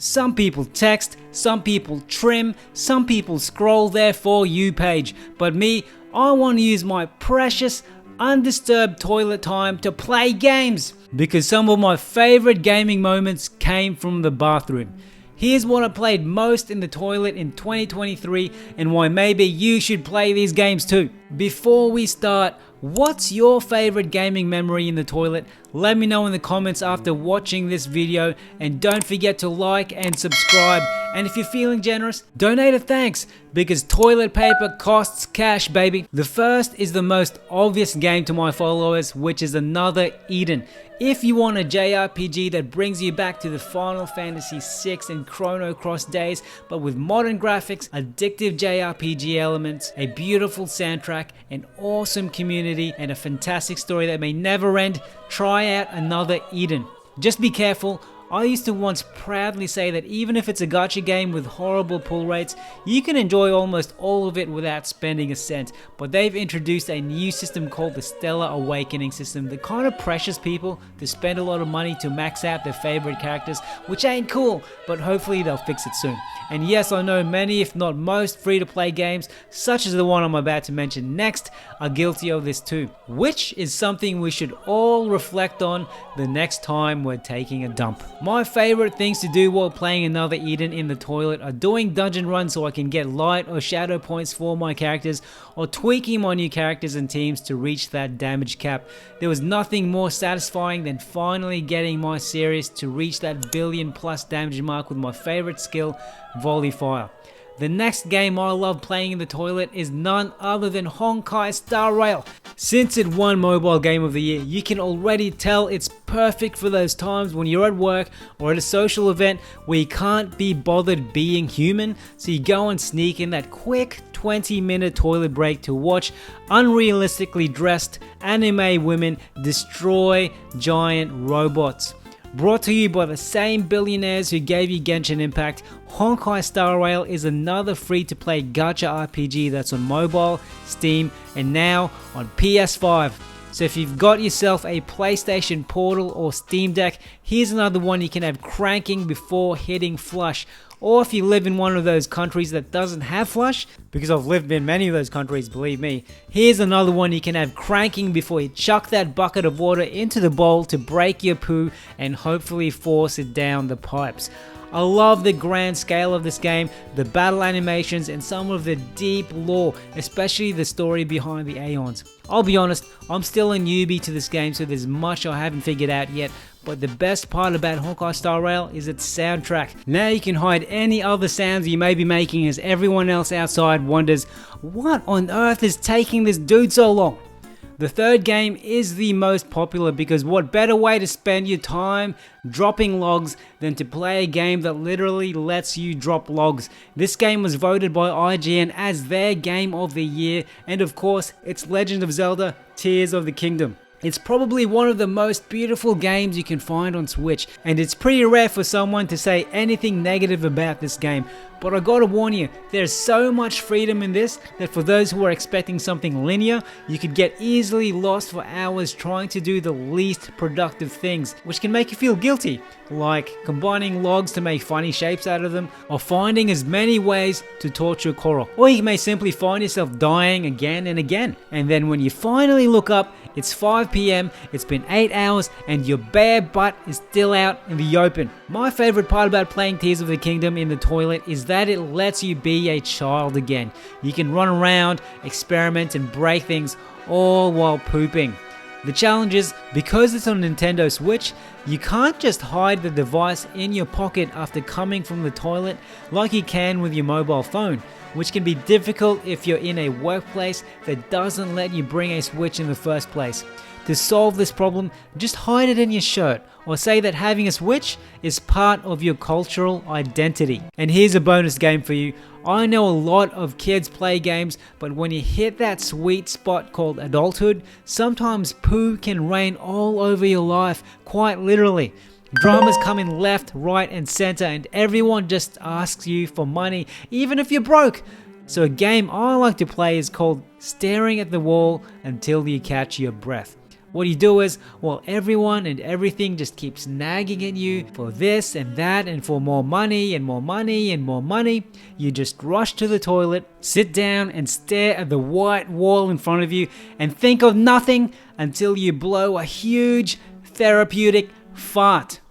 Some people text, some people trim, some people scroll their For You page. But me, I want to use my precious, undisturbed toilet time to play games. Because some of my favorite gaming moments came from the bathroom. Here's what I played most in the toilet in 2023 and why maybe you should play these games too. Before we start, what's your favorite gaming memory in the toilet? Let me know in the comments after watching this video, and don't forget to like and subscribe, and if you're feeling generous, donate a thanks, because toilet paper costs cash, baby. The first is the most obvious game to my followers, which is another Eden. If you want a JRPG that brings you back to the Final Fantasy VI and Chrono Cross days, but with modern graphics, addictive JRPG elements, a beautiful soundtrack, an awesome community, and a fantastic story that may never end, try out another Eden. Just be careful. I used to once proudly say that even if it's a gacha game with horrible pull rates, you can enjoy almost all of it without spending a cent. But they've introduced a new system called the Stellar Awakening system that kind of pressures people to spend a lot of money to max out their favorite characters, which ain't cool, but hopefully they'll fix it soon. And yes, I know many, if not most, free-to-play games, such as the one I'm about to mention next, are guilty of this too, which is something we should all reflect on the next time we're taking a dump. My favorite things to do while playing another Eden in the toilet are doing dungeon runs so I can get light or shadow points for my characters, or tweaking my new characters and teams to reach that damage cap. There was nothing more satisfying than finally getting my series to reach that billion plus damage mark with my favorite skill, Volley Fire. The next game I love playing in the toilet is none other than Honkai Star Rail. Since it won Mobile Game of the Year, you can already tell it's perfect for those times when you're at work or at a social event where you can't be bothered being human, so you go and sneak in that quick 20-minute toilet break to watch unrealistically dressed anime women destroy giant robots. Brought to you by the same billionaires who gave you Genshin Impact, Honkai Star Rail is another free-to-play gacha RPG that's on mobile, Steam, and now on PS5. So if you've got yourself a PlayStation Portal or Steam Deck, here's another one you can have cranking before hitting flush. Or if you live in one of those countries that doesn't have flush, because I've lived in many of those countries, believe me, here's another one you can have cranking before you chuck that bucket of water into the bowl to break your poo and hopefully force it down the pipes. I love the grand scale of this game, the battle animations, and some of the deep lore, especially the story behind the Aeons. I'll be honest, I'm still a newbie to this game, so there's much I haven't figured out yet, but the best part about Honkai Star Rail is its soundtrack. Now you can hide any other sounds you may be making as everyone else outside wonders, what on earth is taking this dude so long? The third game is the most popular because what better way to spend your time dropping logs than to play a game that literally lets you drop logs. This game was voted by IGN as their game of the year, and of course it's Legend of Zelda Tears of the Kingdom. It's probably one of the most beautiful games you can find on Switch, and it's pretty rare for someone to say anything negative about this game. But I gotta warn you, there's so much freedom in this that for those who are expecting something linear, you could get easily lost for hours trying to do the least productive things, which can make you feel guilty, like combining logs to make funny shapes out of them, or finding as many ways to torture Korok. Or you may simply find yourself dying again and again, and then when you finally look up, it's 5 PM, it's been 8 hours, and your bare butt is still out in the open. My favorite part about playing Tears of the Kingdom in the toilet is that it lets you be a child again. You can run around, experiment, and break things all while pooping. The challenge is, because it's on Nintendo Switch, you can't just hide the device in your pocket after coming from the toilet like you can with your mobile phone, which can be difficult if you're in a workplace that doesn't let you bring a Switch in the first place. To solve this problem, just hide it in your shirt, or say that having a Switch is part of your cultural identity. And here's a bonus game for you. I know a lot of kids play games, but when you hit that sweet spot called adulthood, sometimes poo can rain all over your life, quite literally. Dramas come in left, right, and center, and everyone just asks you for money, even if you're broke. So a game I like to play is called Staring at the Wall Until You Catch Your Breath. What you do is, while everyone and everything just keeps nagging at you for this and that and for more money and more money and more money, you just rush to the toilet, sit down and stare at the white wall in front of you and think of nothing until you blow a huge therapeutic fart.